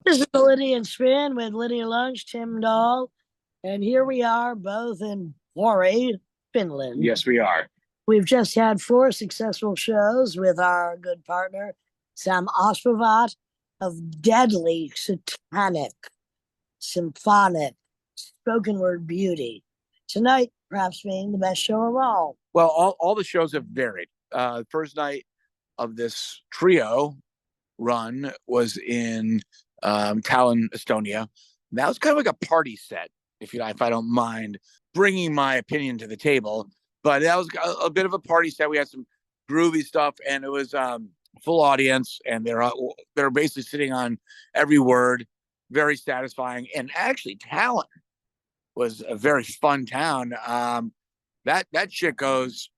This is Lydia and Spin with Lydia Lunch, Tim Dahl, and here we are both in Pori, Finland. Yes, we are. We've just had 4 successful shows with our good partner, Sam Ospervat, of deadly, satanic, symphonic, spoken word beauty. Tonight, perhaps being the best show of all. Well, all the shows have varied. First night of this trio run was in Tallinn, Estonia. That was kind of like a party set, if I don't mind bringing my opinion to the table. But that was a bit of a party set. We had some groovy stuff, and it was full audience, and they're basically sitting on every word, very satisfying. And actually, Tallinn was a very fun town. That shit goes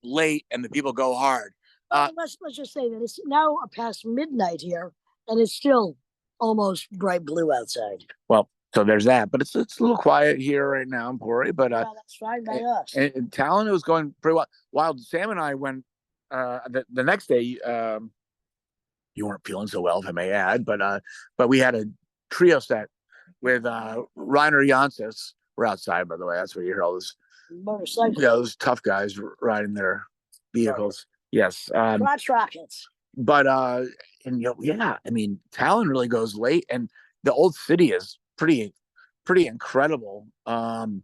late, and the people go hard. Let's just say that it's now past midnight here, and it's still almost bright blue outside. Well, so there's that, but it's a little quiet here right now in Pori. But that's fine by us. And Tallinn was going pretty well. While Sam and I went the next day, you weren't feeling so well, if I may add, but we had a trio set with Reiner Jansis. We're outside, by the way. That's where you hear all those motorcycles. Yeah, those tough guys riding their vehicles. Yes. Crotch rockets. But and yeah, I mean, Tallinn really goes late, and the old city is pretty incredible. In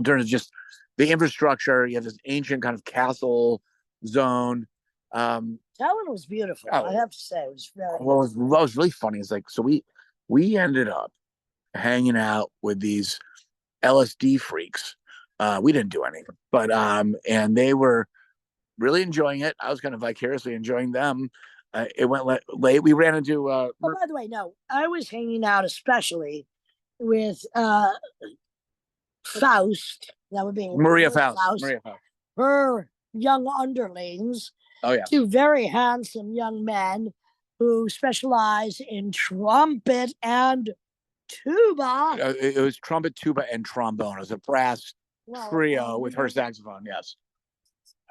terms of just the infrastructure, you have this ancient kind of castle zone. Tallinn was beautiful. I have to say, it was very. What was really funny is like, so we ended up hanging out with these LSD freaks. We didn't do anything, but and they were really enjoying it. I was kind of vicariously enjoying them. It went late. We ran into. Oh, by the way, no, I was hanging out especially with Faust. That would be Maria Faust. Her young underlings. Oh yeah, 2 very handsome young men who specialize in trumpet and tuba. It was trumpet, tuba, and trombone. It was a brass trio with her saxophone. Yes.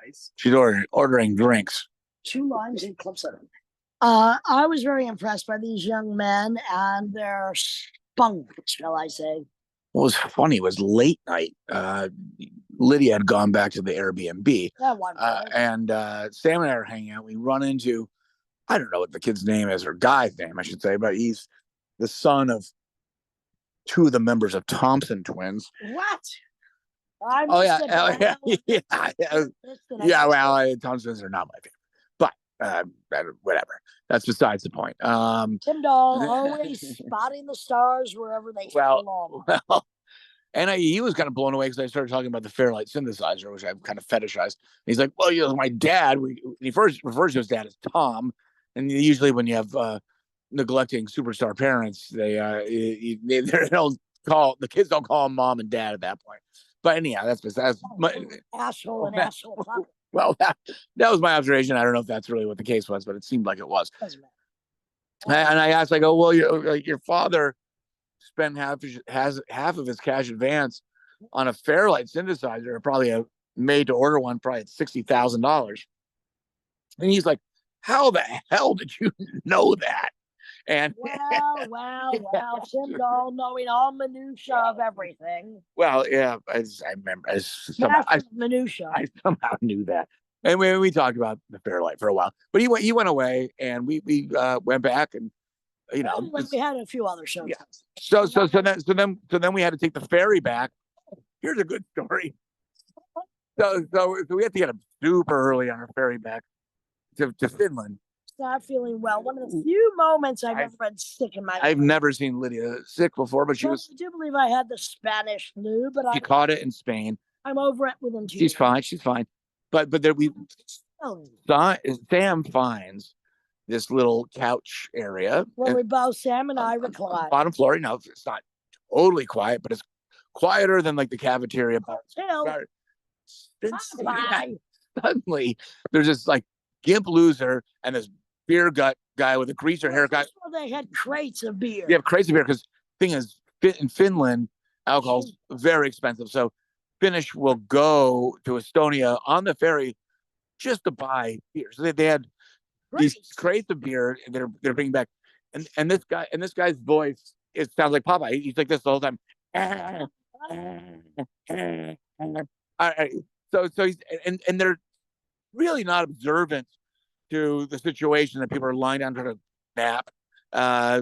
Nice. She's ordering drinks. 2 lines in club setting. I was very impressed by these young men and their spunk, shall I say. What was funny was late night. Lydia had gone back to the Airbnb. And Sam and I are hanging out. We run into, I don't know what the kid's name is, or guy's name, I should say, but he's the son of 2 of the members of Thompson twins. What? Yeah. Well, Thompsons are not my favorite, but whatever. That's besides the point. Tim Dahl always spotting the stars wherever they belong. Well, and he was kind of blown away because I started talking about the Fairlight synthesizer, which I've kind of fetishized. And he's like, "Well, my dad." He first refers to his dad as Tom, and usually when you have neglecting superstar parents, they don't call the kids don't call them mom and dad at that point. But anyhow, that's asshole. Well, that was my observation. I don't know if that's really what the case was, but it seemed like it was. And I asked, I go, well, your father spent half of his cash advance on a Fairlight synthesizer, probably a made-to-order one, probably at $60,000. And he's like, how the hell did you know that? And wow, Tim Dahl knowing all minutia of everything. Well, yeah, I remember. I somehow knew that. And we talked about the Fairlight for a while, but he went away, and we went back, and we had a few other shows. Yeah. So then we had to take the ferry back. Here's a good story. So we had to get up super early on our ferry back to Finland. Not feeling well. One of the few moments I've ever been sick in my life. I've never seen Lydia sick before, but I do believe I had the Spanish flu, but she caught it in Spain. I'm over it within 2 days. She's fine. But there Sam finds this little couch area. Where we both, Sam and I, recline. Bottom floor. No, it's not totally quiet, but it's quieter than like the cafeteria. Suddenly, there's this like gimp loser and this beer gut guy with a greaser haircut. They had crates of beer. Yeah, crates of beer, because the thing is, in Finland, alcohol's very expensive. So Finnish will go to Estonia on the ferry just to buy beer. So they had these crates of beer they're bringing back. and this guy's voice, it sounds like Popeye. He's like this the whole time. So he's and they're really not observant to the situation that people are lying down trying to nap,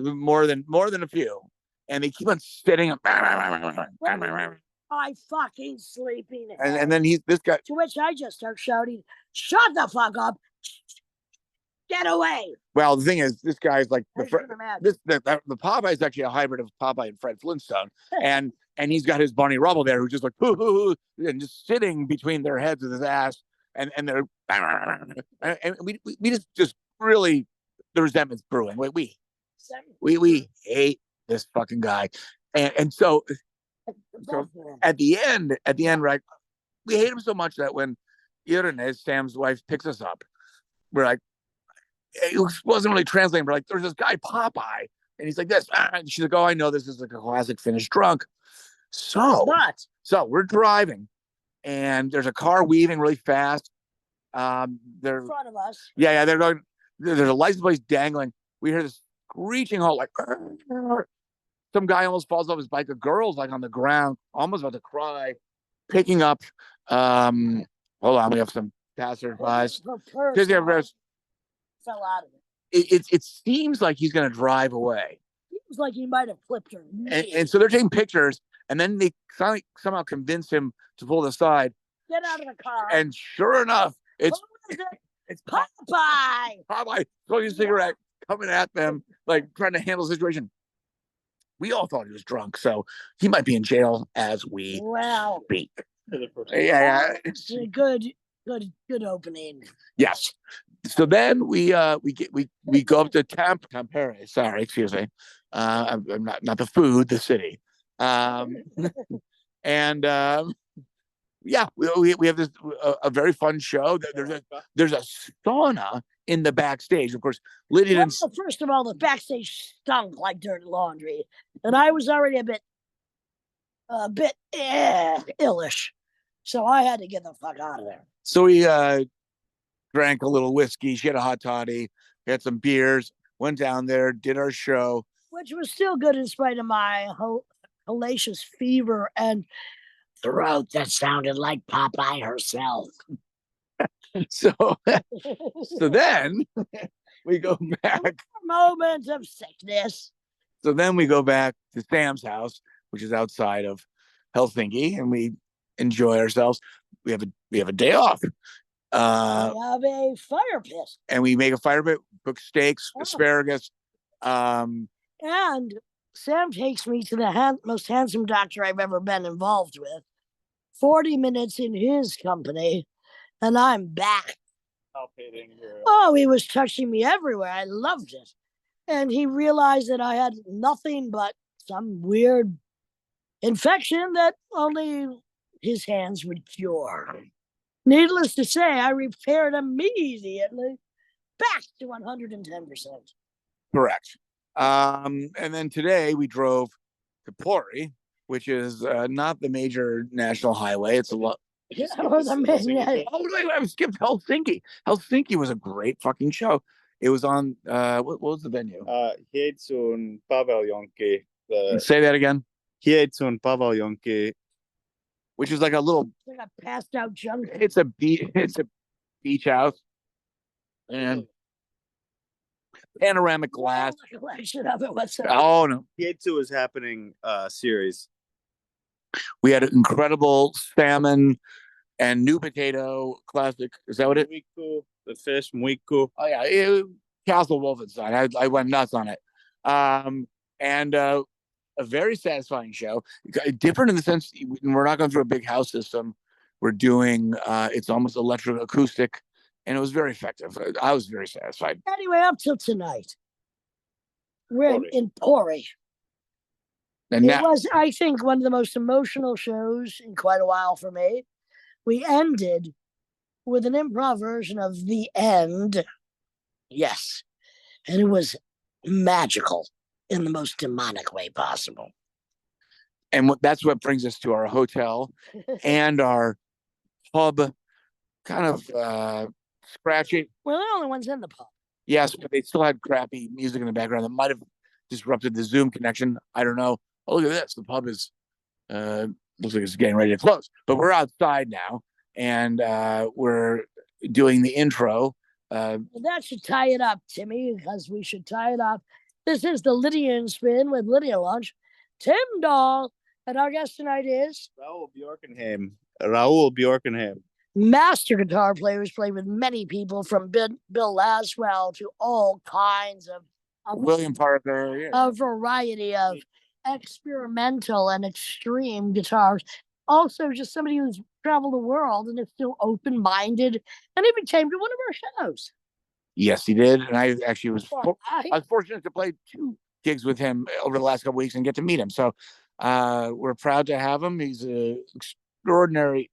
more than a few, and they keep on sitting up. My fucking sleeping head. And then this guy. To which I just start shouting, "Shut the fuck up! Get away!" Well, the thing is, this guy's like the Popeye is actually a hybrid of Popeye and Fred Flintstone, and he's got his Barney Rubble there, who's just like hoo, hoo, hoo, and just sitting between their heads with his ass, and they're and we just really, the resentment's brewing. We hate this fucking guy, and so at the end, right, we hate him so much that when Irene, Sam's wife, picks us up, we're like, it wasn't really translating. We're like, there's this guy Popeye, and he's like this. And she's like, oh, I know this is like a classic Finnish drunk. So we're driving, and there's a car weaving really fast. They're in front of us. Yeah, they're going. There's a license plate dangling. We hear this screeching halt, like some guy almost falls off his bike. A girl's like on the ground, almost about to cry, picking up. Hold on, we have some passersby. Fell out of it. It seems like he's going to drive away. Seems like he might have flipped her. And so they're taking pictures, and then they somehow convince him to pull aside. Get out of the car. And sure enough, it's Popeye. Popeye smoking a cigarette, coming at them, like trying to handle the situation. We all thought he was drunk, so he might be in jail as we speak. Yeah, it's a good opening. Yes. So then we go up to Tampere. Sorry, excuse me. I'm not the food, the city. And yeah, we have this a very fun show. There's a sauna in the backstage. Of course, Lydia didn't. Well, first of all, the backstage stunk like dirty laundry, and I was already a bit illish, so I had to get the fuck out of there. So we drank a little whiskey. She had a hot toddy. We had some beers. Went down there, did our show, which was still good in spite of my hellacious fever and throat that sounded like Popeye herself. So then we go back. Moments of sickness. So then we go back to Sam's house, which is outside of Helsinki, and we enjoy ourselves. We have a day off. We have a fire pit. And we make a fire pit, cook steaks, asparagus. And Sam takes me to the most handsome doctor I've ever been involved with. 40 minutes in his company, and I'm back. Oh, he was touching me everywhere. I loved it. And he realized that I had nothing but some weird infection that only his hands would cure. Needless to say, I repaired immediately back to 110%. Correct. And then today we drove to Pori, which is not the major national highway. It's a lot. Yeah, or the main. Oh, wait, I skipped Helsinki. Helsinki was a great fucking show. It was on, what was the venue? Hietsun Paviljonki. Say that again. Hietsun Paviljonki. Which is like a little. Like a passed out junk. It's a beach house. And panoramic glass. Recollection of it whatsoever. Oh, no. Hietsu is happening series. We had an incredible salmon and new potato classic. Is that what it is? The fish, muikku. Oh, yeah. Castle Wolfenstein. I went nuts on it. And a very satisfying show. Different in the sense we're not going through a big house system. We're doing, it's almost electroacoustic, and it was very effective. I was very satisfied. Anyway, up till tonight, we're in Pori. And it was, I think, one of the most emotional shows in quite a while for me. We ended with an improv version of The End. Yes. And it was magical in the most demonic way possible. And that's what brings us to our hotel and our pub, kind of scratchy. We're the only ones in the pub. Yes, but they still had crappy music in the background that might have disrupted the Zoom connection. I don't know. Oh, look at this. The pub is looks like it's getting ready to close. But we're outside now, and we're doing the intro. That should tie it up, Timmy, because we should tie it up. This is the Lydian Spin with Lydia Lunch, Tim Dahl, and our guest tonight is Raoul Björkenheim. Raoul Björkenheim. master guitar player who's played with many people from Bill Laswell to all kinds of William Parker. Yeah. a variety of experimental and extreme guitars. Also, just somebody who's traveled the world and is still open-minded, and even came to one of our shows. Yes, he did, and I actually was I I was fortunate to play 2 gigs with him over the last couple weeks and get to meet him. So we're proud to have him. He's an extraordinary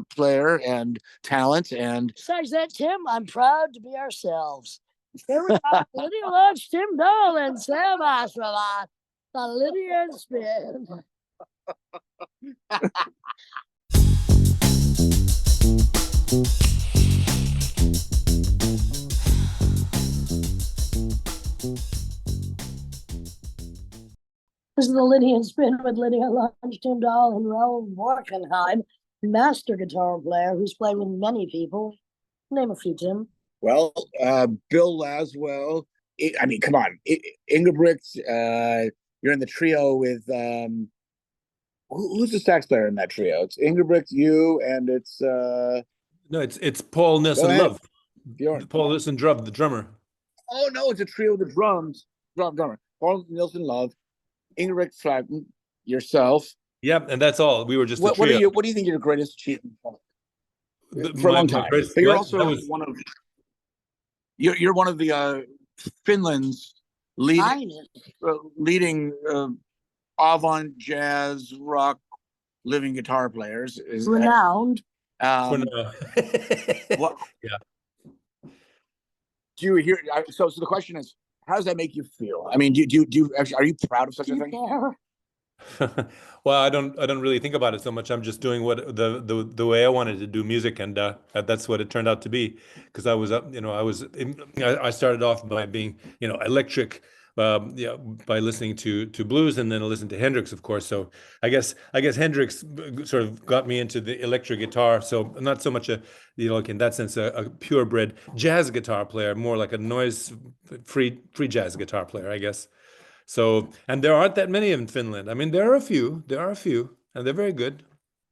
player and talent. And Besides that, Tim, I'm proud to be ourselves. Here we are, Lydia Lunch, Tim Dahl, and Sam Asravat, the Lydian Spin. This is the Lydian Spin with Lydia Lunch, Tim Dahl, and Raoul Björkenheim, master guitar player who's played with many people. Name a few, Tim. well, Bill Laswell. I mean, come on, Ingebrigt. You're in the trio with who's the sax player in that trio? It's Ingebrigt, you, and it's No, it's Paul Nilsson ahead. Love. Bjorn. Paul Nilsson the drummer. Oh no, it's a trio with drummer. Paul Nilsson Love, Ingebrigt Flatten, yourself. Yep, and that's all. We were just a What trio. do you think your greatest achievement The- for a my- long my time? greatest- But you're what? also That was- one of you're one of the Finland's leading avant jazz rock living guitar players. Renowned. for Um, now. what Yeah. do you hear? So the question is, how does that make you feel? I mean, do you actually, are you proud of such a thing? Well, I don't really think about it so much. I'm just doing what the way I wanted to do music, and that's what it turned out to be. Because I started off by being electric, by listening to blues, and then I listened to Hendrix, of course. So I guess Hendrix sort of got me into the electric guitar. So I'm not so much like in that sense a purebred jazz guitar player, more like a noise free jazz guitar player, I guess. So, and there aren't that many in Finland. I mean, there are a few, and they're very good.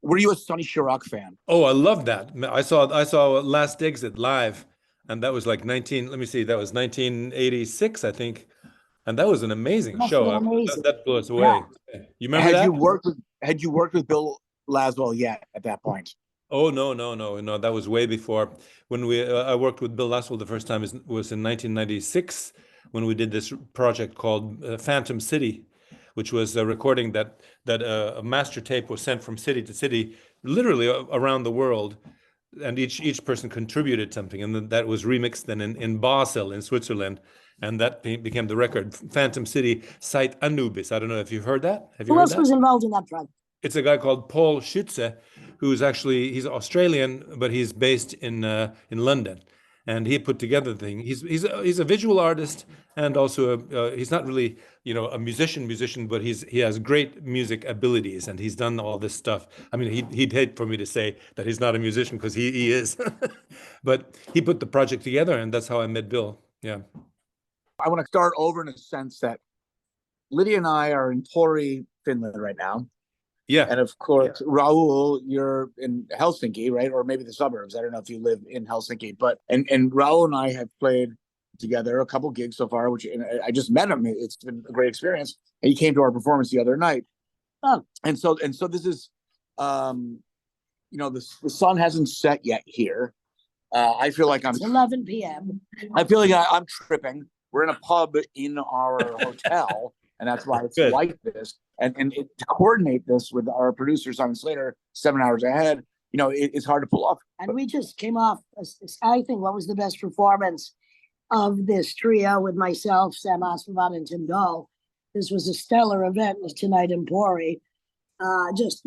Were you a Sonny Chirac fan? Oh, I love that. I saw Last Exit live, and that was like let me see, that was 1986, I think. And that was an amazing Must show. have been amazing. That blew us away. You remember Had that? you worked with Bill Laswell yet at that point? Oh, no. That was way before. When I worked with Bill Laswell the first time was in 1996, when we did this project called Phantom City, which was a recording that a master tape was sent from city to city, literally around the world, and each person contributed something, and then that was remixed then in Basel in Switzerland, and that became the record. Phantom City, Site Anubis. I don't know if you've heard that. Have you Who heard else that? was involved in that project? It's a guy called Paul Schütze, he's Australian, but he's based in London, and he put together the thing. He's a visual artist, and also he's not really a musician, but he has great music abilities, and he's done all this stuff. I mean, he'd hate for me to say that he's not a musician, because he is, but he put the project together, and that's how I met Bill. Yeah. I want to start over in a sense that Lydia and I are in Pori, Finland right now. Yeah. And of course, Raul, you're in Helsinki, right? Or maybe the suburbs. I don't know if you live in Helsinki, but and Raul and I have played together a couple gigs so far, which and I just met him. It's been a great experience. And he came to our performance the other night. Oh. And so this is the sun hasn't set yet here. I feel like It's 11 p.m. I feel like I'm tripping. We're in a pub in our hotel, and that's why it's Good. like this. And to coordinate this with our producer, Simon Slater, 7 hours ahead, it's hard to pull off. And we just came off, I think, what was the best performance of this trio with myself, Sam Asravat, and Tim Dahl. This was a stellar event tonight in Pori. Just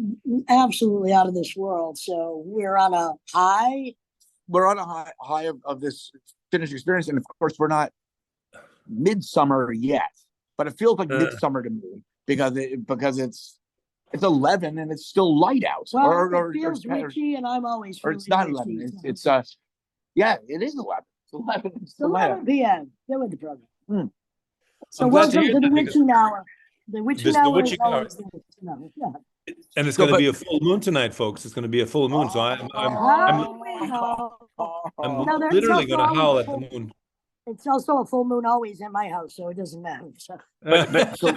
absolutely out of this world. So we're on a high. We're on a high of this Finnish experience, and of course we're not midsummer yet, but it feels like midsummer to me because it's 11 and it's still light out. Well, it feels witchy, and I'm always or it's not 11. It's yeah, it is 11. It's 11. It's 11 p.m. Get with the program. So I'm glad to welcome hear to the that because witching hour. The this witching the hour is witching hour. always the witching hour. Yeah. And it's So, going to but- be a full moon tonight, folks. It's going to be a full moon, so I'm How we know? No, there's literally going to also howl always at a the full- moon. It's also a full moon always in my house, so it doesn't matter. So. but so,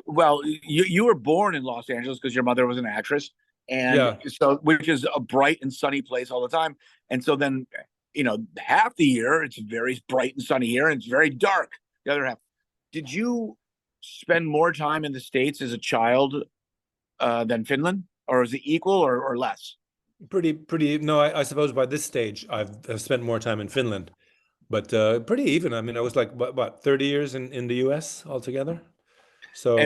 well, you were born in Los Angeles because your mother was an actress, and Yeah. so which is a bright and sunny place all the time. And so then, half the year it's very bright and sunny here, and it's very dark the other half. Did you spend more time in the States as a child than Finland, or is it equal or less? Pretty. No, I suppose by this stage I've spent more time in Finland, but pretty even. I mean, I was like what 30 years in the U.S. altogether. So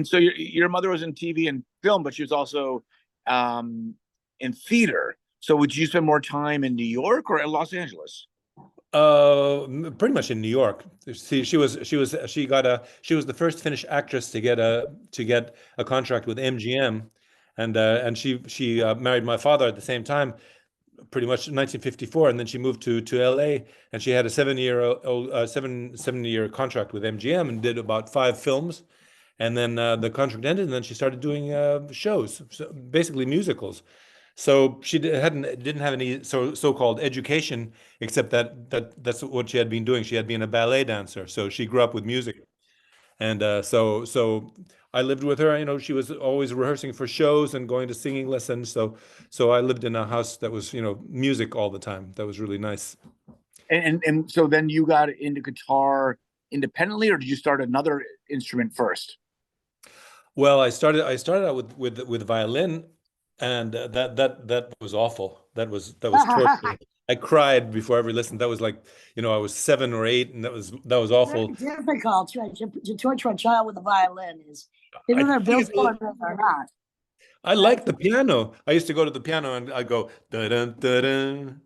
So your mother was in TV and film, but she was also in theater. So would you spend more time in New York or in Los Angeles? pretty much in New York. See, she was the first Finnish actress to get a contract with MGM, and she married my father at the same time, pretty much in 1954, and then she moved to LA, and she had a 7-year contract with MGM and did about 5 films, and then the contract ended, and then she started doing shows, so basically musicals. So she didn't have any so-called education, except that's what she had been doing. She had been a ballet dancer, so she grew up with music, and so I lived with her. She was always rehearsing for shows and going to singing lessons. So I lived in a house that was music all the time. That was really nice. And so then you got into guitar independently, or did you start another instrument first? Well, I started out with violin, and that was awful. That was torture. I cried before every lesson. That was like, I was 7 or 8, and that was awful. Very difficult, right? To torture a child with a violin is either they're built for it or they're not. I like the piano. I used to go to the piano and I'd go da dun da dun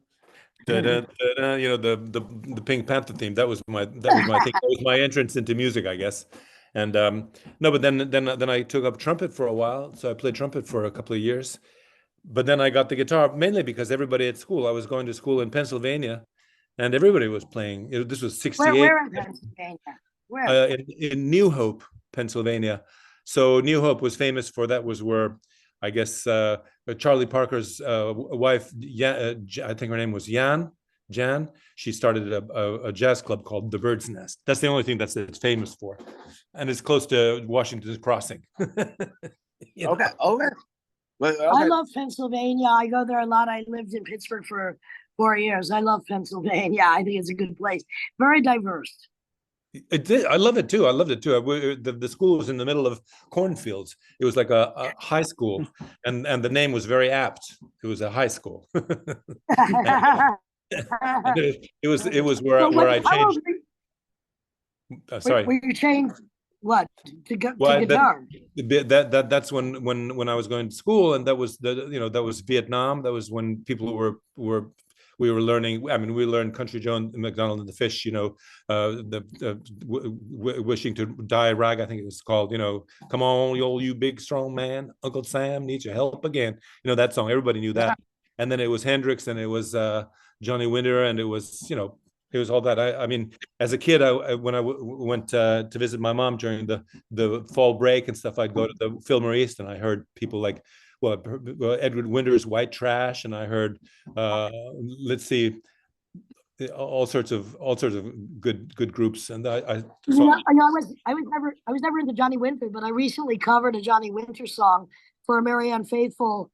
da dun da dun. The Pink Panther theme. That was my thing. That was my entrance into music, I guess. And no, but then I took up trumpet for a while. So I played trumpet for a couple of years. But then I got the guitar mainly because everybody at school. I was going to school in Pennsylvania, and everybody was playing. This was '68. Where in Pennsylvania? Where? In New Hope, Pennsylvania. So New Hope was famous for that. Was where I guess Charlie Parker's wife, I think her name was Jan. She started a jazz club called the Bird's Nest. That's the only thing that's famous for, and it's close to Washington's Crossing. Okay. Well, okay. I love Pennsylvania. I go there a lot. I lived in Pittsburgh for 4 years. I love Pennsylvania. I think it's a good place. Very diverse. I love it too. I loved it too. The school was in the middle of cornfields. It was like a high school, and the name was very apt. It was a high school. It was where I changed. Sorry. Where you changed what to guitar? That's when I was going to school, and that was that was Vietnam. That was when people we were learning. I mean, we learned Country Joe McDonald and the Fish. Wishing to die rag, I think it was called. Come on, you big strong man, Uncle Sam needs your help again. That song. Everybody knew that. And then it was Hendrix, and it was Johnny Winter, and it was it was all that. I mean, as a kid, when I went to visit my mom during the fall break and stuff, I'd go to the Fillmore East, and I heard people like, Edward Winter's White Trash, and I heard, let's see, all sorts of good groups, and I was never into Johnny Winter, but I recently covered a Johnny Winter song for a Marianne Faithfull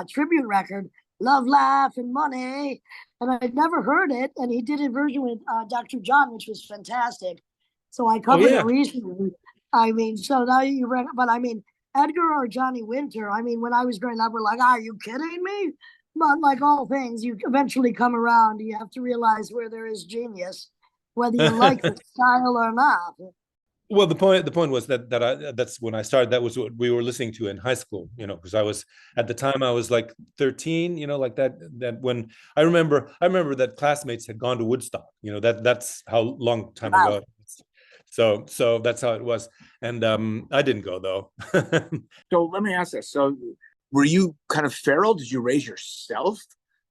tribute record, Love, Laugh, and Money, and I'd never heard it, and he did a version with Dr. John, which was fantastic. So I covered it recently. I mean, so now you read, but I mean, Edgar or Johnny Winter, I mean, when I was growing up, we're like, are you kidding me? But like all things, you eventually come around. You have to realize where there is genius, whether you like the style or not. Well, the point was that's when I started. That was what we were listening to in high school, because I was at the time I was like 13, like that. That when I remember that classmates had gone to Woodstock. That's how long time Wow. ago. So that's how it was, and I didn't go though. So let me ask this: so were you kind of feral? Did you raise yourself,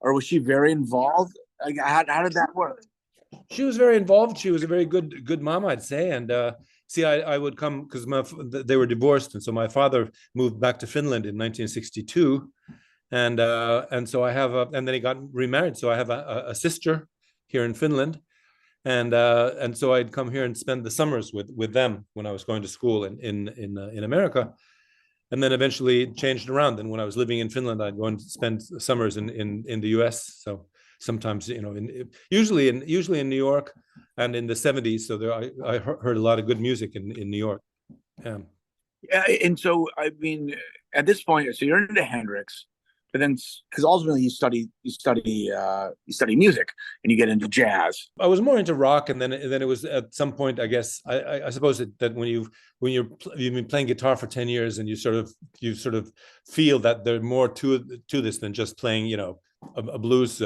or was she very involved? Like, how did that work? She was very involved. She was a very good mom, I'd say. And see, I would come because they were divorced, and so my father moved back to Finland in 1962, and so I have and then he got remarried. So I have a sister here in Finland, and so I'd come here and spend the summers with them when I was going to school in America, and then eventually it changed around. And when I was living in Finland, I'd go and spend summers in the U.S. So sometimes, usually in New York, and in the 70s. So I heard a lot of good music in New York. Yeah. And so, I mean, at this point, so you're into Hendrix, but then because ultimately you study music and you get into jazz. I was more into rock, and then it was at some point, I guess, I suppose that when you've been playing guitar for 10 years and you sort of feel that there's more to this than just playing, a blues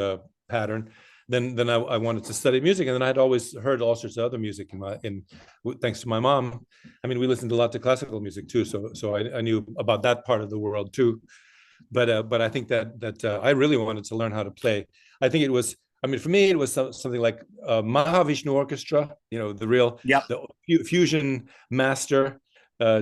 pattern. Then I wanted to study music, and then I'd always heard all sorts of other music thanks to my mom. I mean, we listened a lot to classical music too, so I knew about that part of the world too. But I think that I really wanted to learn how to play. I think it was, I mean, for me, it was something like Mahavishnu Orchestra, the fusion master,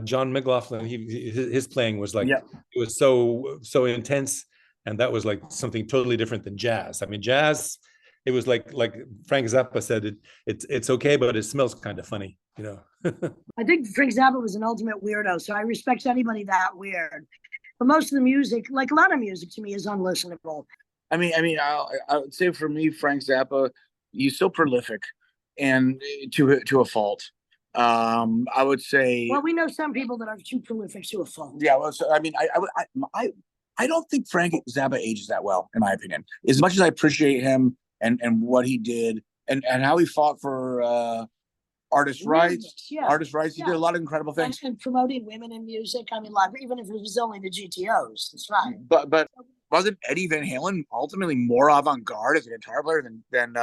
John McLaughlin. His playing was like, it was so intense, and that was like something totally different than jazz. I mean, jazz, it was like Frank Zappa said, it's okay, but it smells kind of funny, I think Frank Zappa was an ultimate weirdo, so I respect anybody that weird. But most of the music, like a lot of music to me, is unlistenable. I mean, I would say for me, Frank Zappa, he's so prolific, and to a fault. I would say. Well, we know some people that are too prolific to a fault. Yeah. Well, so, I mean, I don't think Frank Zappa ages that well, in my opinion. As much as I appreciate him and what he did and how he fought for artist rights. Yeah. Artist rights. He did a lot of incredible things. And promoting women in music. I mean, like, even if it was only the GTOs, that's right. But wasn't Eddie Van Halen ultimately more avant-garde as a guitar player than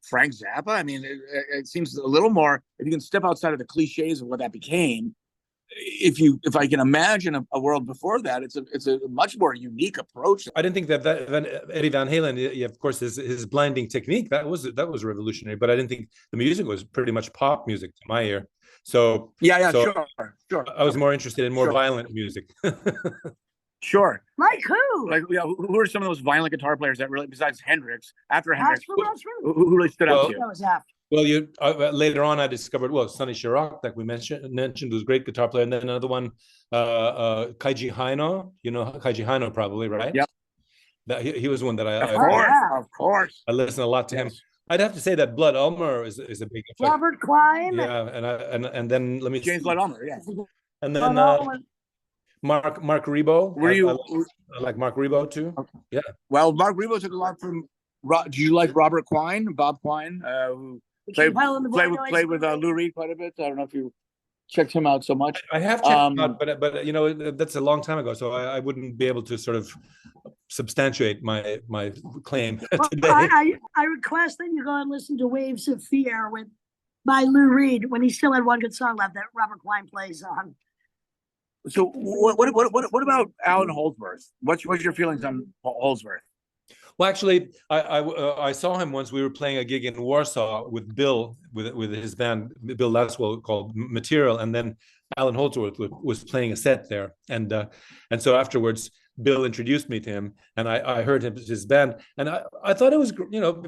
Frank Zappa? I mean, it seems a little more, if you can step outside of the cliches of what that became. If I can imagine a world before that, it's a much more unique approach. I didn't think that Eddie Van Halen, of course, his blinding technique, that was revolutionary, but I didn't think the music was pretty much pop music to my ear. So sure. I was more interested in more violent music. Sure. Like who? Like, who are some of those violent guitar players that really, besides Hendrix, after Hendrix, who really stood out to you? That was after. Well, later on I discovered, Sonny Chirac, like we mentioned, was a great guitar player, and then another one, Kaiji Haino. You know Kaiji Haino probably, right? Yeah. He was one that of course. I listened a lot to him. I'd have to say that Blood Ulmer is a big effect. Robert Klein. Yeah, and then let me James Blood Ulmer, yeah. And then Mark Rebo. I like Mark Rebo too. Okay. Yeah. Well, Mark Rebo took a lot from. Do you like Robert Quine, Bob Quine, who played with Lou Reed quite a bit? I don't know if you checked him out so much. I have checked him out, but that's a long time ago, so I wouldn't be able to sort of substantiate my claim today. I request that you go and listen to Waves of Fear by Lou Reed when he still had one good song left that Robert Quine plays on. So what about Alan Holdsworth? What's your feelings on Holdsworth? Well, actually, I saw him once. We were playing a gig in Warsaw with Bill, with his band, Bill Laswell, called Material, and then Alan Holdsworth was playing a set there, and so afterwards, Bill introduced me to him, and I heard his band, and I thought it was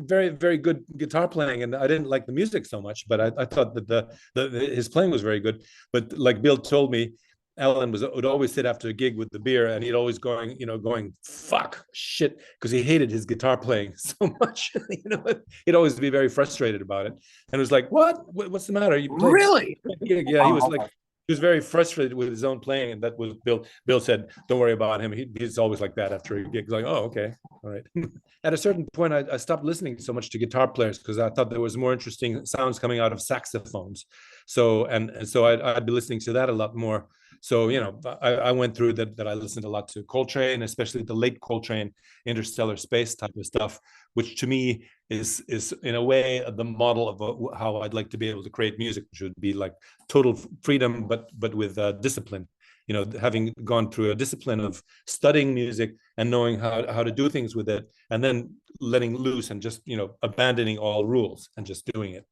very, very good guitar playing, and I didn't like the music so much, but I thought that his playing was very good. But like Bill told me, Alan would always sit after a gig with the beer, and he'd always going fuck shit, because he hated his guitar playing so much. He'd always be very frustrated about it, and it was like, what's the matter? You really? Yeah, he was very frustrated with his own playing, and that was Bill said, don't worry about him. He's always like that after a gig. Like, oh, okay, all right. At a certain point, I stopped listening so much to guitar players because I thought there was more interesting sounds coming out of saxophones. So and so I'd be listening to that a lot more. So I went through that I listened a lot to Coltrane, especially the late Coltrane interstellar space type of stuff, which to me is in a way the model of how I'd like to be able to create music, which would be like total freedom, but with discipline. Having gone through a discipline of studying music and knowing how to do things with it, and then letting loose and just abandoning all rules and just doing it.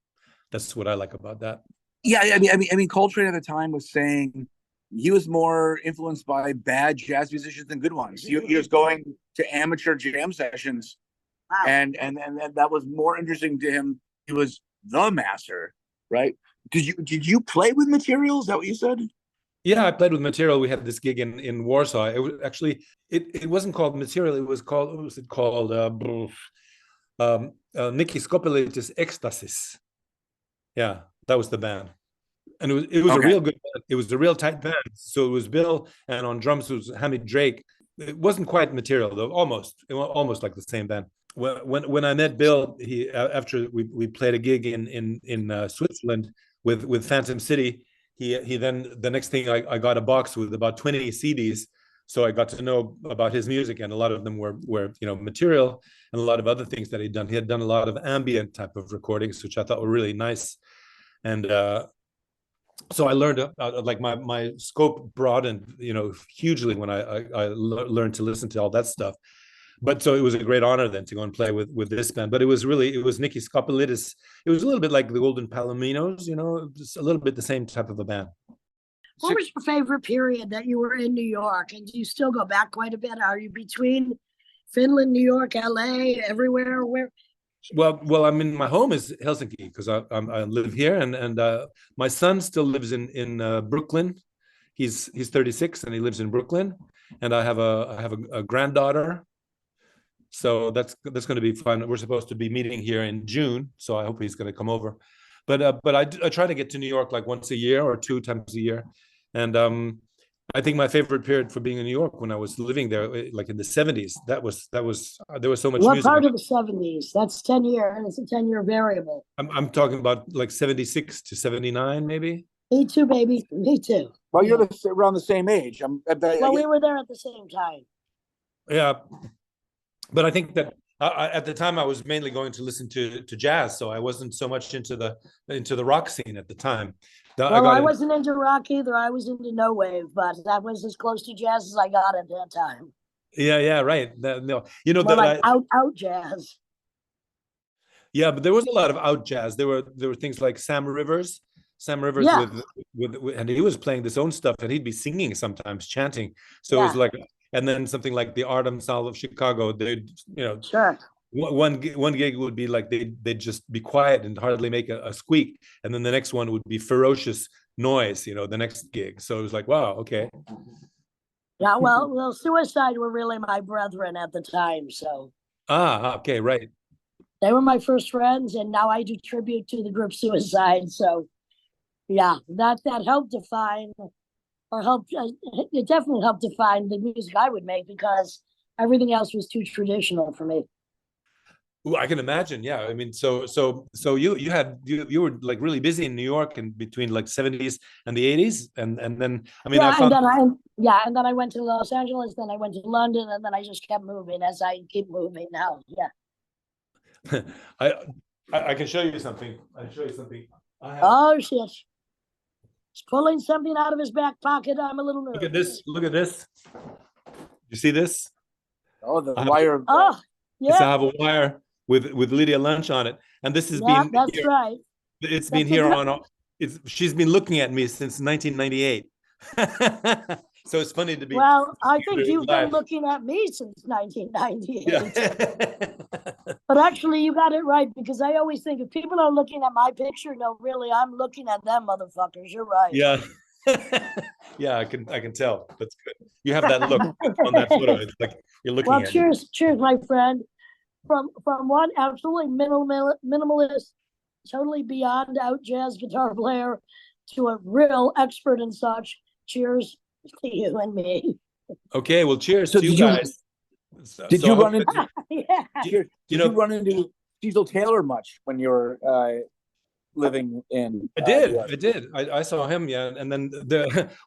That's what I like about that. Yeah, I mean, Coltrane at the time was saying he was more influenced by bad jazz musicians than good ones. He was going to amateur jam sessions, wow. and that was more interesting to him. He was the master, right? Did you play with material? Is that what you said? Yeah, I played with material. We had this gig in Warsaw. It was actually it wasn't called material. It was called, what was it called? Nikki Skopelitis Ecstasis. Yeah, that was the band, and it was okay. A real good band. It was a real tight band. So it was Bill, and on drums was Hamid Drake. It wasn't quite material though, almost like the same band. When I met Bill, he after we played a gig in Switzerland with Phantom City. He then, the next thing, I got a box with about 20 CDs, so I got to know about his music, and a lot of them were material, and a lot of other things that he'd done. He had done a lot of ambient type of recordings, which I thought were really nice, and so I learned like my scope broadened hugely when I learned to listen to all that stuff. But so it was a great honor then to go and play with this band. But it was Nikki Skopelitis. It was a little bit like the Golden Palominos, just a little bit the same type of a band. What was your favorite period that you were in New York? And do you still go back quite a bit? Are you between Finland, New York, LA, everywhere? Where? Well, I mean, my home is Helsinki because I live here, and my son still lives in Brooklyn. He's 36 and he lives in Brooklyn, and I have a granddaughter. So that's going to be fun. We're supposed to be meeting here in June, so I hope he's going to come over. But I try to get to New York like once a year or 2 times a year, and I think my favorite period for being in New York when I was living there, like in the 70s, that was there was so much. What music. part of the 70s? That's 10 year, and it's a 10-year variable. I'm talking about like 76 to 79, maybe. Me too, baby. Me too. Well, you're around the same age. We were there at the same time. Yeah. But I think that at the time I was mainly going to listen to jazz, so I wasn't so much into the rock scene at the time. I wasn't into rock either. I was into no wave, but that was as close to jazz as I got at that time. Yeah, right. Out jazz. Yeah, but there was a lot of out jazz. There were things like Sam Rivers. Yeah. with and he was playing his own stuff, and he'd be singing sometimes, chanting. So it was like. And then something like the Art Ensemble of Chicago, they'd, sure. One gig would be like they'd just be quiet and hardly make a squeak, and then the next one would be ferocious noise. The next gig. So it was like, wow, okay. Yeah, well, Suicide were really my brethren at the time, so. Okay, right. They were my first friends, and now I do tribute to the group Suicide. So, yeah, that helped define. It definitely helped define the music I would make because everything else was too traditional for me. Ooh, I can imagine. Yeah, I mean, so you were like really busy in New York in between like 70s and the 80s, and then I mean, and then I went to Los Angeles, then I went to London, and then I just kept moving as I keep moving now. Yeah. I can show you something. I can show you something. Oh shit. He's pulling something out of his back pocket. I'm a little nervous. Look at this. You see this? Oh, the wire. Oh, yeah. I have a wire with Lydia Lunch on it, and this has been. That's here. Right. It's been here on. She's been looking at me since 1998. So it's funny to be. Well, I think you've been looking at me since 1998. Yeah. But actually, you got it right, because I always think if people are looking at my picture, no, really, I'm looking at them, motherfuckers. You're right. Yeah. Yeah, I can tell. That's good. You have that look on that photo. It's like you're looking at cheers, my friend. From one absolutely minimalist, totally beyond out jazz guitar player to a real expert in such. Cheers to you and me. Okay, well, cheers to you guys. Did you run into? Yeah. Did you run into Cecil Taylor much when you were living in I did. New York. I did. I saw him, yeah. And then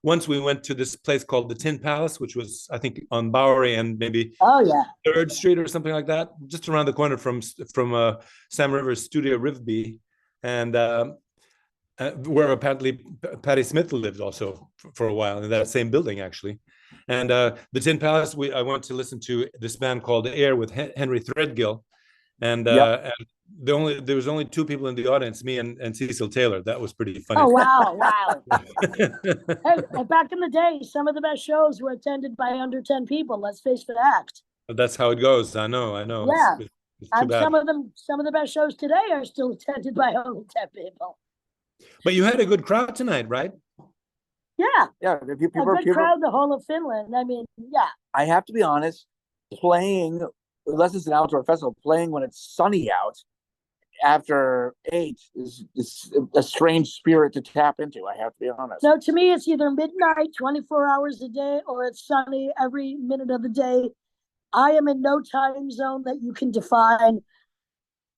once we went to this place called the Tin Palace, which was, I think, on Bowery and maybe Oh yeah. 3rd Street or something like that, just around the corner from Sam Rivers' studio, Rivby, and where apparently Patti Smith lived also for a while in that same building, actually. And the Tin Palace, I went to listen to this band called Air with Henry Threadgill, and Yep. and there was only 2 people in the audience, me and Cecil Taylor. That was pretty funny. Oh wow, wow. And back in the day, some of the best shows were attended by under 10 people. Let's face the fact. That's how it goes. I know. Yeah. It's too And bad. some of the best shows today are still attended by only 10 people. But you had a good crowd tonight, right? Yeah, Yeah, a good crowd, the whole of Finland. I mean, yeah. I have to be honest, playing, unless it's an outdoor festival, playing when it's sunny out after 8 is a strange spirit to tap into. I have to be honest. So to me, it's either midnight, 24 hours a day, or it's sunny every minute of the day. I am in no time zone that you can define.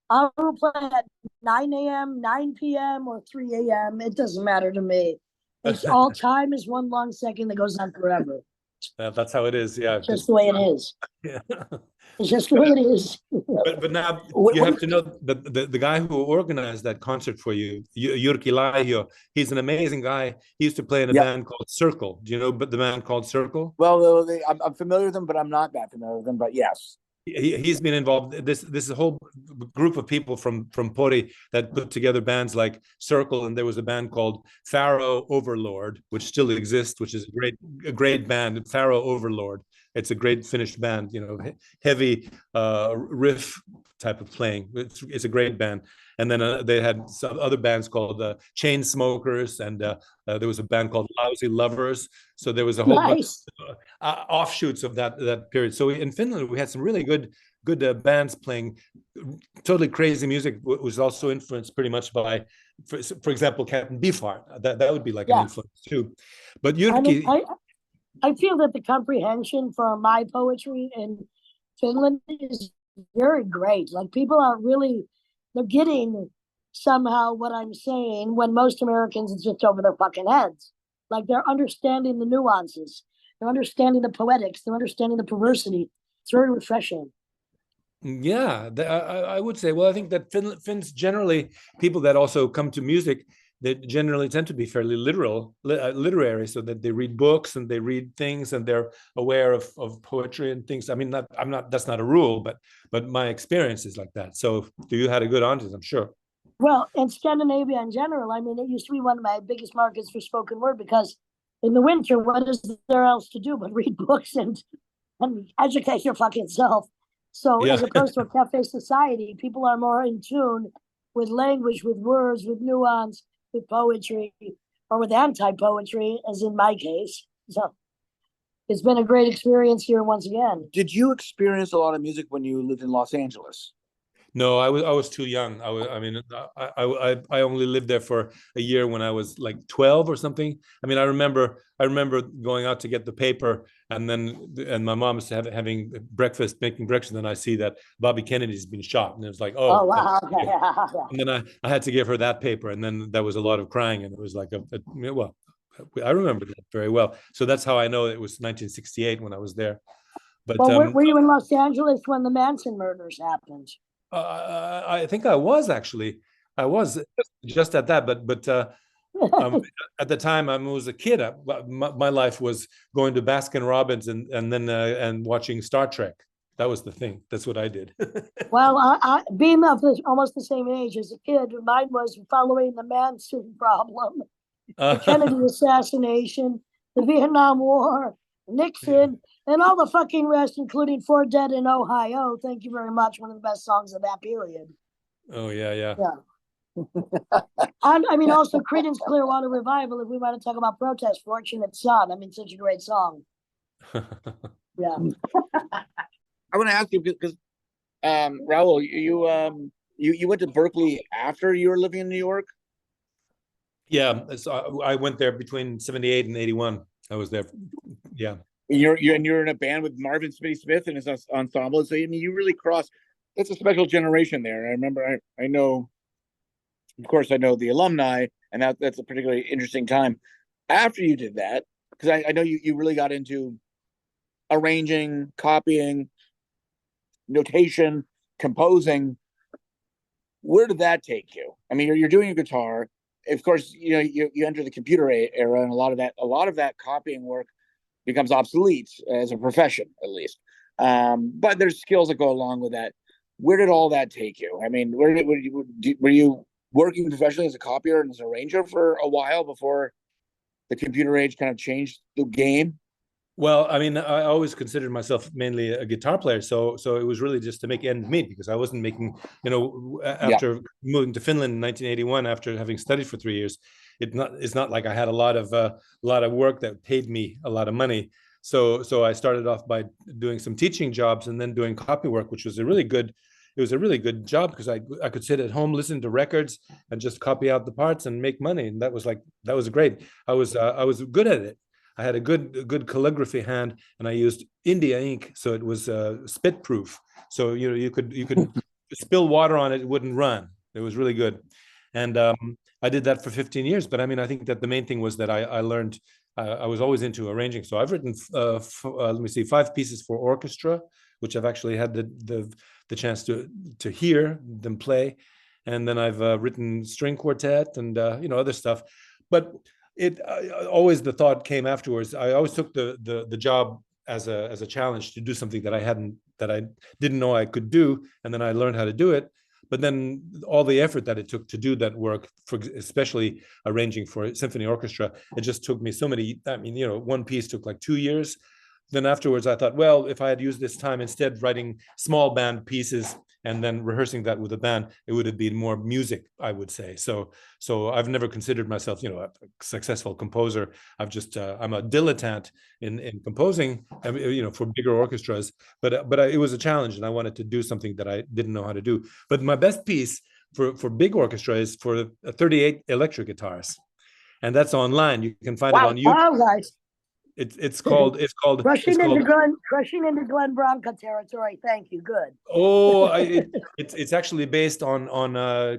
I will play at 9 a.m., 9 p.m., or 3 a.m. It doesn't matter to me. It's all time is one long second that goes on forever. That's how it is. Yeah. It's just the way it is. Yeah. It's just the way it is. But now you have to know the guy who organized that concert for you, Jyrki Laihio, he's an amazing guy. He used to play in a band called Circle. Do you know the band called Circle? Well, I'm familiar with them, but I'm not that familiar with them. But yes. He's been involved. This is a whole group of people from Pori that put together bands like Circle, and there was a band called Pharaoh Overlord, which still exists, which is a great band. Pharaoh Overlord. It's a great Finnish band, heavy riff type of playing. It's a great band. And then they had some other bands called Chain Smokers, and there was a band called Lousy Lovers. So there was a whole bunch of offshoots of that period. So in Finland, we had some really good bands playing totally crazy music, was also influenced pretty much by, for example, Captain Beefheart. That would be like an influence too. But Jyrki... I feel that the comprehension for my poetry in Finland is very great. Like people are really, they're getting somehow what I'm saying when most Americans it's just over their fucking heads. Like they're understanding the nuances. They're understanding the poetics. They're understanding the perversity. It's very refreshing. Yeah, I would say, well, I think that Finns generally, people that also come to music, they generally tend to be fairly literary, so that they read books and they read things and they're aware of poetry and things. I mean, that's not a rule, but my experience is like that. So you had a good audience, I'm sure. Well, in Scandinavia in general, I mean, it used to be one of my biggest markets for spoken word because in the winter, what is there else to do but read books and educate your fucking self? So as opposed to a cafe society, people are more in tune with language, with words, with nuance, with poetry, or with anti-poetry, as in my case. So it's been a great experience here once again. Did you experience a lot of music when you lived in Los Angeles? No, I was too young. I only lived there for a year when I was like 12 or something. I mean, I remember going out to get the paper, and my mom was making breakfast, and then I see that Bobby Kennedy's been shot, and it was like, oh wow. And then I had to give her that paper, and then there was a lot of crying, and it was like well, I remember that very well. So that's how I know it was 1968 when I was there. But were you in Los Angeles when the Manson murders happened? I think I was actually. I was just at that, but at the time I was a kid. My life was going to Baskin Robbins and then watching Star Trek. That was the thing. That's what I did. Well, I being of almost the same age as a kid, mine was following the Manson problem, the Kennedy assassination, the Vietnam War, Nixon, and all the fucking rest, including For Dead in Ohio. Thank you very much. One of the best songs of that period. Oh, yeah. And I mean, also Creedence Clearwater Revival, if we want to talk about protest, Fortunate Son. I mean, such a great song. Yeah. I want to ask you because Raul, you went to Berkeley after you were living in New York? Yeah, so I went there between 78 and 81. I was there. Yeah. You're in a band with Marvin Smitty Smith and his ensemble. So I mean, you really crossed. It's a special generation there. I remember. I know of course, I know the alumni, and that's a particularly interesting time. After you did that, because I know you really got into arranging, copying, notation, composing. Where did that take you? I mean, you're doing a guitar. Of course, you enter the computer era, and a lot of that copying work becomes obsolete as a profession, at least. But there's skills that go along with that. Where did all that take you? I mean, were you working professionally as a copier and as an arranger for a while before the computer age kind of changed the game? Well, I mean, I always considered myself mainly a guitar player, so it was really just to make ends meet, because I wasn't making, after moving to Finland in 1981, after having studied for 3 years, it's not like I had a lot of work that paid me a lot of money. So I started off by doing some teaching jobs and then doing copy work, which was a really good job, because I could sit at home, listen to records, and just copy out the parts and make money, and that was great. I was good at it. I had a good calligraphy hand, and I used India ink, so it was spit proof. So you could spill water on it, it wouldn't run. It was really good, and I did that for 15 years. But I mean, I think that the main thing was that I learned. I was always into arranging. So I've written 5 pieces for orchestra, which I've actually had the chance to hear them play, and then I've written string quartet and other stuff, but. Always the thought came afterwards. I always took the job as a challenge to do something that I didn't know I could do, and then I learned how to do it. But then all the effort that it took to do that work, especially arranging for a symphony orchestra, it just took me so many. I mean, one piece took like 2 years. Then afterwards, I thought, well, if I had used this time instead writing small band pieces and then rehearsing that with a band, it would have been more music, I would say. So I've never considered myself, a successful composer. I'm a dilettante in composing, for bigger orchestras. But it was a challenge, and I wanted to do something that I didn't know how to do. But my best piece for big orchestra is for 38 electric guitars, and that's online. You can find it on YouTube. Wow, guys. It's called Crushing into Glenn Branca territory. Thank you. Good. Oh, it's actually based on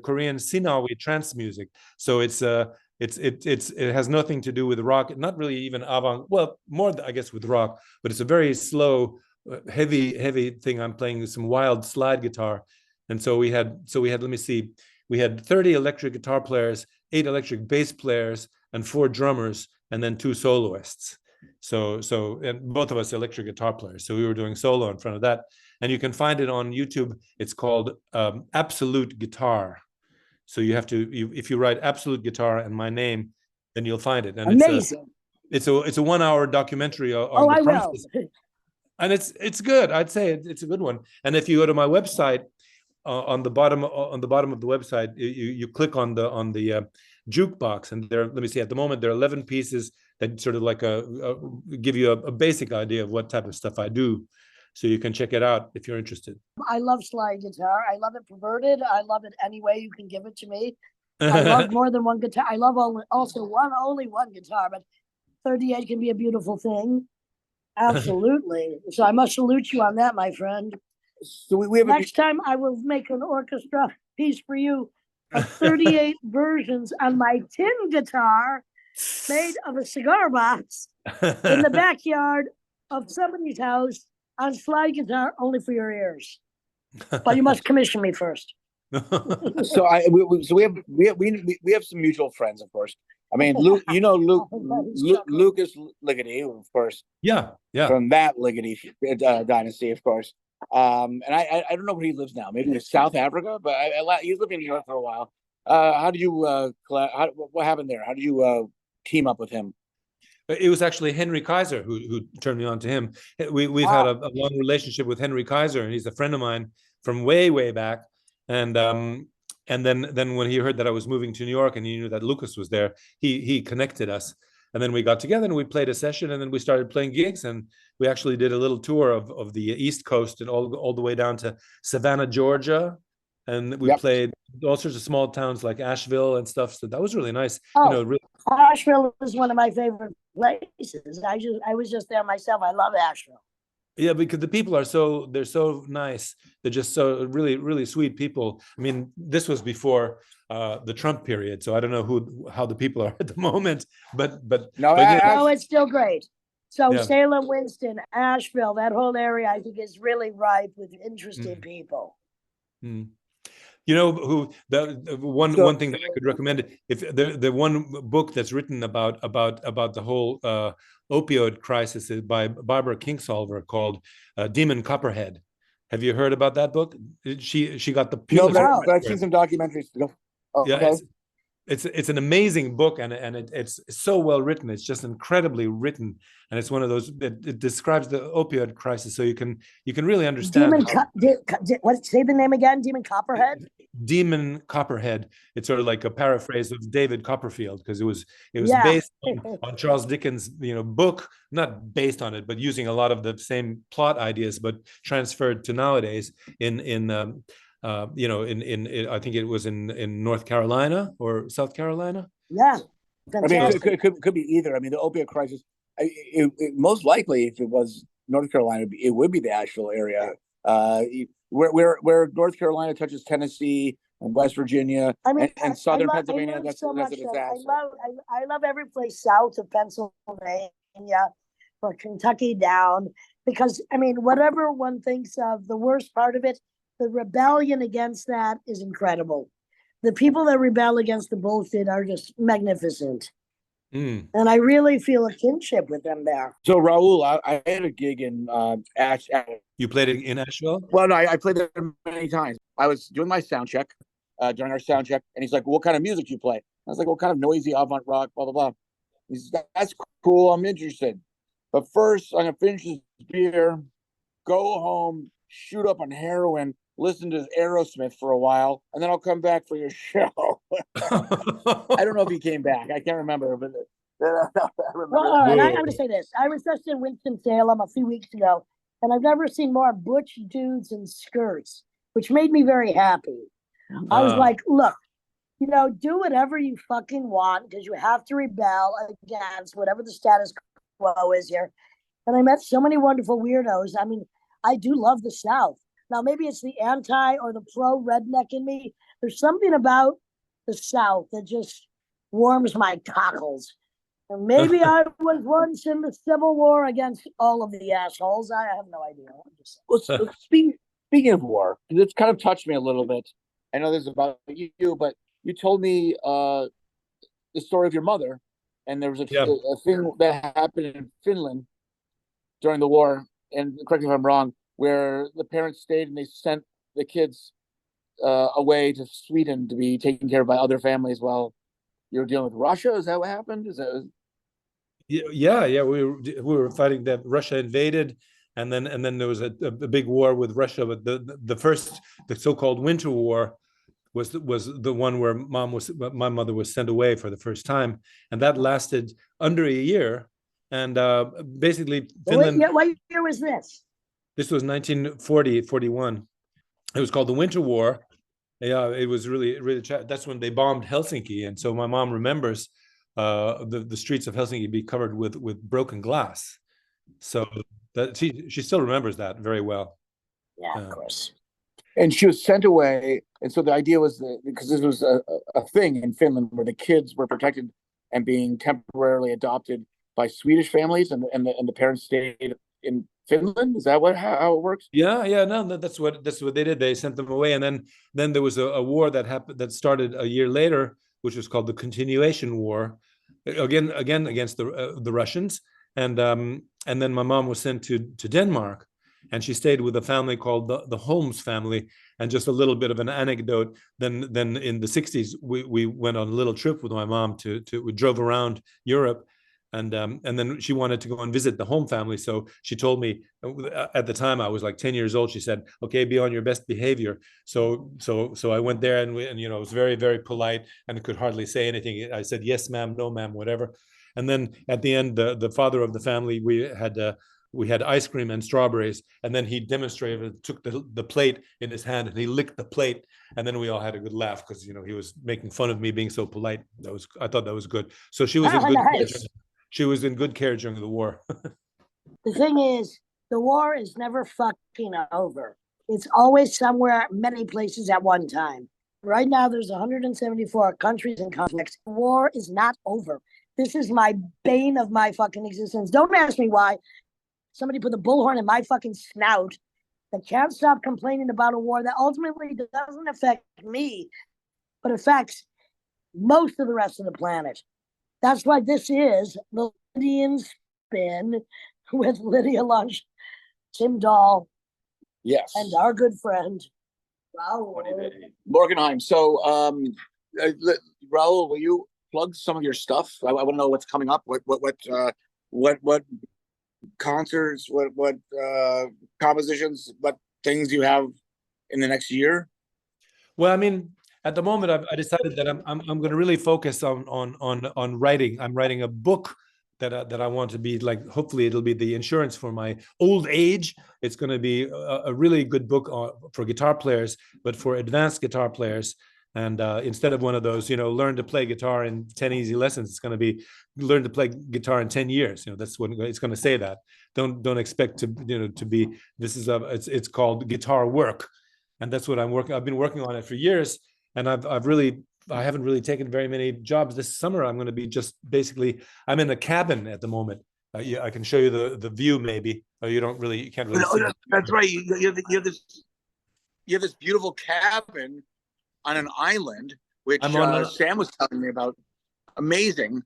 Korean Sinawi trance music. So it has nothing to do with rock, not really even avant. Well, more I guess with rock, but it's a very slow, heavy thing. I'm playing some wild slide guitar, and so we had let me see, we had 30 electric guitar players, 8 electric bass players, and 4 drummers, and then 2 soloists. So and both of us electric guitar players, so we were doing solo in front of that, and you can find it on YouTube. It's called Absolute Guitar. So you have to, if you write Absolute Guitar and my name, then you'll find it. And amazing. It's a 1 hour documentary on the process. And it's good. I'd say it's a good one. And if you go to my website, on the bottom of the website, you click on the jukebox, and there, let me see, at the moment there are 11 pieces that sort of like give you a basic idea of what type of stuff I do. So you can check it out if you're interested. I love slide guitar. I love it perverted. I love it any way you can give it to me. I love more than one guitar. I love only one guitar, but 38 can be a beautiful thing. Absolutely. So I must salute you on that, my friend. So we have next time I will make an orchestra piece for you of 38 versions on my tin guitar made of a cigar box in the backyard of somebody's house on slide guitar, only for your ears. But you must commission me first. So we have some mutual friends, of course. I mean, Luke, Lucas Ligeti, of course. Yeah. From that Ligeti dynasty, of course. And I don't know where he lives now. Maybe in South Africa, but he's lived in New York for a while. How did you what happened there? How did you team up with him? It was actually Henry Kaiser who turned me on to him. We've had a long relationship with Henry Kaiser, and he's a friend of mine from way back. And then when he heard that I was moving to New York and he knew that Lucas was there, he connected us. And then we got together and we played a session, and then we started playing gigs, and we actually did a little tour of the East Coast and all the way down to Savannah, Georgia. And we played all sorts of small towns like Asheville and stuff. So that was really nice. Asheville is one of my favorite places. I was just there myself. I love Asheville. Yeah, because the people they're so nice. They're just so really sweet people. I mean, this was before the Trump period. So I don't know how the people are at the moment, but No, it's still great. So Yeah. Salem, Winston, Asheville, that whole area, I think, is really ripe with interesting people. Mm. You know who the one thing that I could recommend, if the one book that's written about the whole opioid crisis is by Barbara Kingsolver, called Demon Copperhead. Have you heard about that book? She got the Pulitzer. No, but I've seen some documentaries. Yeah, okay. It's an amazing book, and it's so well written. It's just incredibly written, and it's one of those. It describes the opioid crisis, so you can really understand. What? Say the name again. Demon Copperhead. Demon Copperhead. It's sort of like a paraphrase of David Copperfield, because it was based on Charles Dickens' book, not based on it, but using a lot of the same plot ideas, but transferred to nowadays in I think it was in North Carolina or South Carolina. Yeah, fantastic. I mean, it could be either. I mean, the opioid crisis. Most likely, if it was North Carolina, it would be the Asheville area. Where North Carolina touches Tennessee and West Virginia, and southern Pennsylvania. That's a disaster. I love every place south of Pennsylvania, or Kentucky down, because I mean, whatever one thinks of, the worst part of it, the rebellion against that is incredible. The people that rebel against the bullshit are just magnificent. And I really feel a kinship with them there. So Raul, I had a gig in Asheville. You played it in Asheville? Well, no, I played there many times. I was doing my sound check during our sound check, and he's like, well, "What kind of music do you play?" I was like, "What kind of noisy avant rock, blah blah blah." He says, "That's cool. I'm interested, but first, I'm gonna finish this beer, go home, shoot up on heroin, listen to Aerosmith for a while, and then I'll come back for your show." I don't know if he came back. I can't remember, but I remember. Well, and I'm going to say this. I was just in Winston-Salem a few weeks ago, and I've never seen more butch dudes in skirts, which made me very happy. I was like, look, do whatever you fucking want, because you have to rebel against whatever the status quo is here. And I met so many wonderful weirdos. I mean, I do love the South. Now, maybe it's the anti or the pro redneck in me. There's something about the South that just warms my cockles. And maybe I was once in the Civil War against all of the assholes. I have no idea. Well, speaking of war, it's kind of touched me a little bit. I know this is about you, but you told me the story of your mother, and there was a thing that happened in Finland during the war, and correct me if I'm wrong, where the parents stayed and they sent the kids away to Sweden to be taken care of by other families while you were dealing with Russia. Is that what happened? Yeah. We were fighting that Russia invaded, and then there was a big war with Russia. But the so-called Winter War was the one where my mother was sent away for the first time, and that lasted under a year. And basically, Finland. What year was this? This was 1940-41. It was called the Winter War. Yeah, it was really, really. That's when they bombed Helsinki, and so my mom remembers the streets of Helsinki be covered with broken glass. So that she still remembers that very well. Yeah, of course. And she was sent away, and so the idea was that because this was a thing in Finland where the kids were protected and being temporarily adopted by Swedish families, and the parents stayed in Finland. Is that how it works? Yeah. No, that's what they did. They sent them away, and then there was a war that happened that started a year later, which was called the Continuation War, again against the Russians, and then my mom was sent to Denmark, and she stayed with a family called the Holmes family. And just a little bit of an anecdote. Then in the 60s, we went on a little trip with my mom we drove around Europe. And then she wanted to go and visit the home family. So she told me, at the time I was like 10 years old, she said, "Okay, be on your best behavior." So I went there, and it was very, very polite, and could hardly say anything. I said, "Yes, ma'am," "No, ma'am," whatever. And then at the end, the father of the family, we had ice cream and strawberries, and then he demonstrated, took the plate in his hand, and he licked the plate, and then we all had a good laugh because he was making fun of me being so polite. I thought that was good. So she was in good. Nice. She was in good care during the war. The thing is, the war is never fucking over. It's always somewhere, many places at one time. Right now, there's 174 countries and conflicts. War is not over. This is my bane of my fucking existence. Don't ask me why. Somebody put the bullhorn in my fucking snout that can't stop complaining about a war that ultimately doesn't affect me, but affects most of the rest of the planet. That's why this is the Lydian Spin with Lydia Lunch, Tim Dahl, Yes. and our good friend, Raoul. Björkenheim. So, Raul, will you plug some of your stuff? I want to know what's coming up. What concerts? What compositions? What things you have in the next year? Well, I mean, at the moment, I decided that I'm going to really focus on writing. I'm writing a book that I want to be like. Hopefully, it'll be the insurance for my old age. It's going to be a really good book for guitar players, but for advanced guitar players. And instead of one of those, learn to play guitar in 10 easy lessons, it's going to be learn to play guitar in 10 years. That's what it's going to say. That don't expect to to be. This is it's called guitar work, and that's what I'm working. I've been working on it for years, and I haven't really taken very many jobs this summer. I'm going to be just basically, I'm in a cabin at the moment. Yeah, I can show you the view maybe. Oh, you can't really see. That's right. You have this beautiful cabin on an island, which Sam was telling me about. Amazing.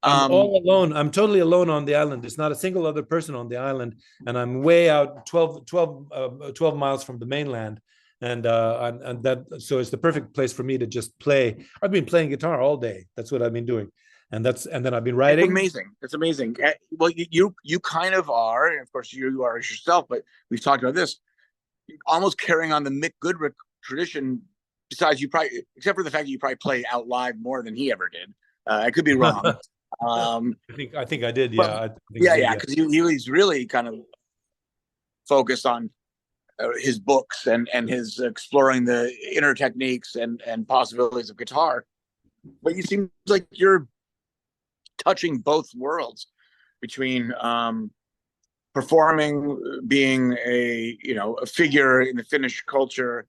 I'm all alone. I'm totally alone on the island. There's not a single other person on the island, and I'm way out 12 miles from the mainland. And so it's the perfect place for me to just play. I've been playing guitar all day. That's what I've been doing, and then I've been writing. It's amazing. It's amazing. Well, you kind of are, and of course you are yourself. But we've talked about this, almost carrying on the Mick Goodrick tradition. Besides, except for the fact that you probably play out live more than he ever did. I could be wrong. I think I did. Yeah. Because he's really kind of focused on his books and his exploring the inner techniques and possibilities of guitar. But you seem like you're touching both worlds between performing, being a figure in the Finnish culture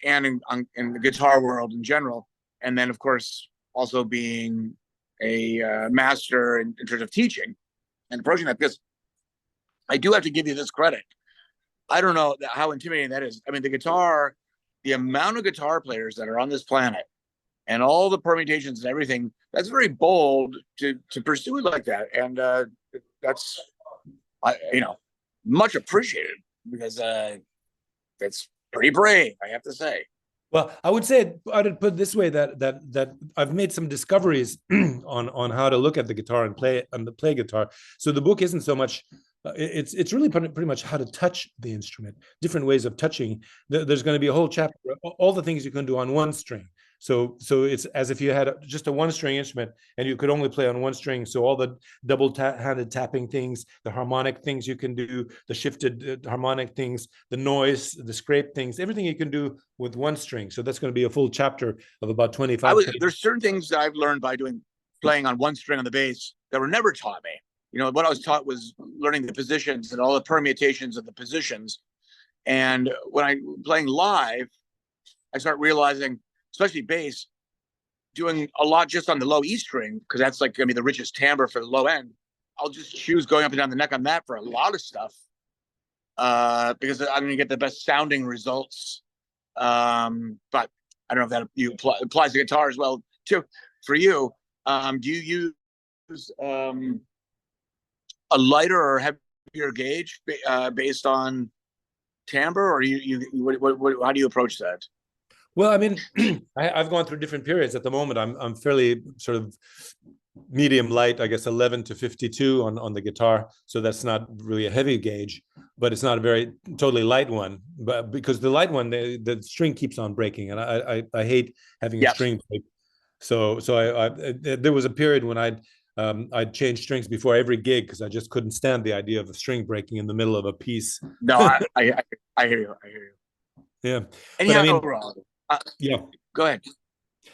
and in the guitar world in general, and then of course also being a master in terms of teaching and approaching that. Because I do have to give you this credit. I don't know how intimidating that is. I mean, the amount of guitar players that are on this planet and all the permutations and everything, that's very bold to pursue it like that. And that's, much appreciated, because that's pretty brave, I have to say. Well, I would put it this way, that I've made some discoveries on how to look at the guitar and play guitar. So the book isn't so much. It's really pretty much how to touch the instrument, different ways of touching. There's going to be a whole chapter, all the things you can do on one string. So it's as if you had just a one-string instrument and you could only play on one string. So all the double-handed tapping things, the harmonic things you can do, the shifted harmonic things, the noise, the scrape things, everything you can do with one string. So that's going to be a full chapter of about 25. There's certain things that I've learned by playing on one string on the bass that were never taught me. What I was taught was learning the positions and all the permutations of the positions. And when I'm playing live, I start realizing, especially bass, doing a lot just on the low E string, because that's like going to be the richest timbre for the low end. I'll just choose going up and down the neck on that for a lot of stuff, because I'm going to get the best sounding results. But I don't know if that applies to guitar as well too. For you, do you use a lighter or heavier gauge based on timbre, or how do you approach that? Well, I mean, I've gone through different periods. At the moment, I'm fairly sort of medium light, I guess 11 to 52 on the guitar. So that's not really a heavy gauge, but it's not a very totally light one. But because the light one, the string keeps on breaking, and I hate having a string break. So there was a period when I'd change strings before every gig because I just couldn't stand the idea of a string breaking in the middle of a piece. No, I hear you. Yeah. And but I mean, yeah. Go ahead.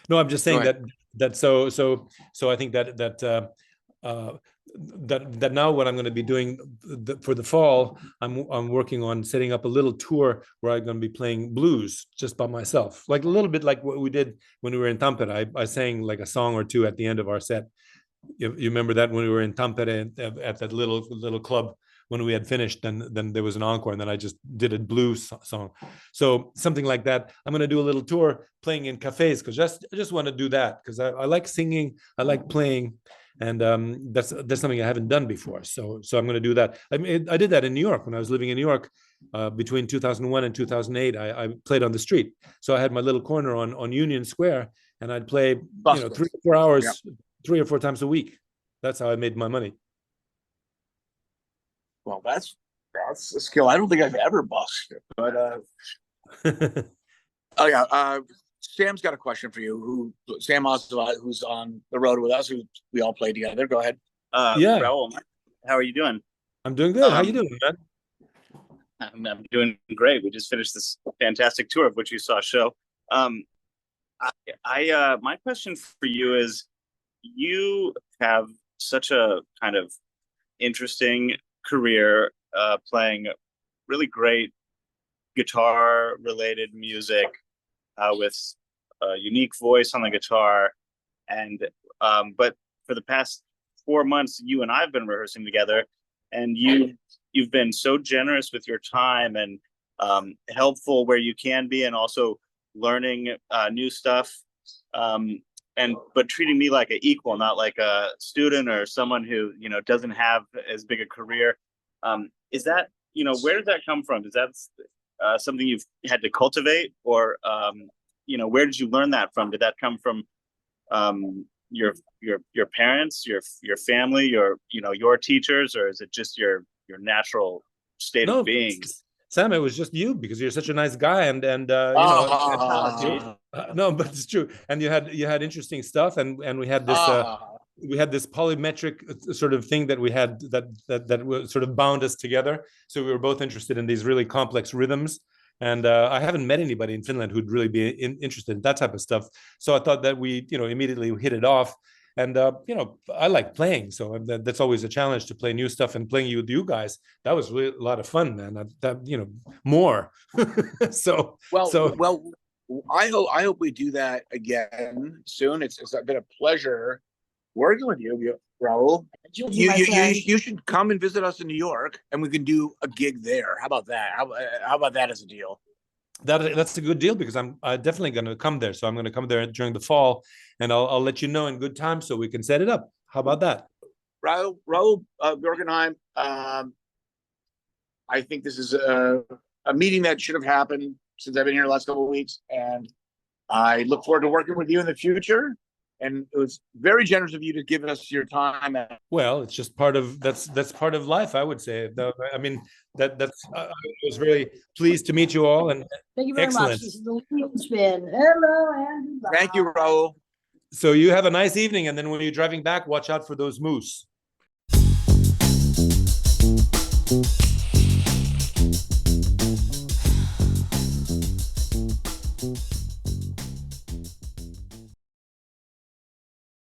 No, I'm just saying that so I think that that now what I'm going to be doing for the fall, I'm working on setting up a little tour where I'm going to be playing blues just by myself, like a little bit like what we did when we were in Tampere. I sang like a song or two at the end of our set. You remember that when we were in Tampere at that little club when we had finished, then there was an encore, and then I just did a blues song. So something like that. I'm going to do a little tour playing in cafes because I just want to do that because I like singing, I like playing, and that's something I haven't done before. So I'm going to do that. I mean, I did that in New York when I was living in New York between 2001 and 2008. I played on the street, so I had my little corner on Union Square, and I'd play 3 or 4 hours, yeah, 3 or 4 times a week. That's how I made my money. Well, that's a skill I don't think I've ever busted. But oh yeah, Sam's got a question for you. Sam Oswald, who's on the road with us, who we all play together. Go ahead. Yeah, Raul, how are you doing? I'm doing good. How you doing, man? I'm doing great. We just finished this fantastic tour of which you saw a show. My question for you is, you have such a kind of interesting career playing really great guitar related music with a unique voice on the guitar, and but for the past 4 months you and I've been rehearsing together, and you've been so generous with your time and helpful where you can be, and also learning new stuff, but treating me like an equal, not like a student or someone who doesn't have as big a career. Is that where did that come from? Is that something you've had to cultivate, or where did you learn that from? Did that come from your parents, your family, your teachers, or is it just your natural state of being? Sam, it was just you, because you're such a nice guy, and no, but it's true. And you had interesting stuff, and we had this polymetric sort of thing that we had that sort of bound us together. So we were both interested in these really complex rhythms. And I haven't met anybody in Finland who'd really be interested in that type of stuff. So I thought that we, immediately hit it off. And, I like playing. So that's always a challenge, to play new stuff, and playing with you guys. That was really a lot of fun, man. More. Well, I hope we do that again soon. It's been a pleasure working with you, Raul. You should come and visit us in New York, and we can do a gig there. How about that? How about that as a deal? That's a good deal, because I'm definitely going to come there. So I'm going to come there during the fall, and I'll let you know in good time so we can set it up. How about that? Raoul Björkenheim, I think this is a meeting that should have happened since I've been here the last couple of weeks, and I look forward to working with you in the future. And it was very generous of you to give us your time. Well, it's just that's part of life, I would say. I mean, that's I was very pleased to meet you all, and thank you very much. This is the Lead Spin. Hello and goodbye. Thank you, Raul. So you have a nice evening, and then when you're driving back, watch out for those moose.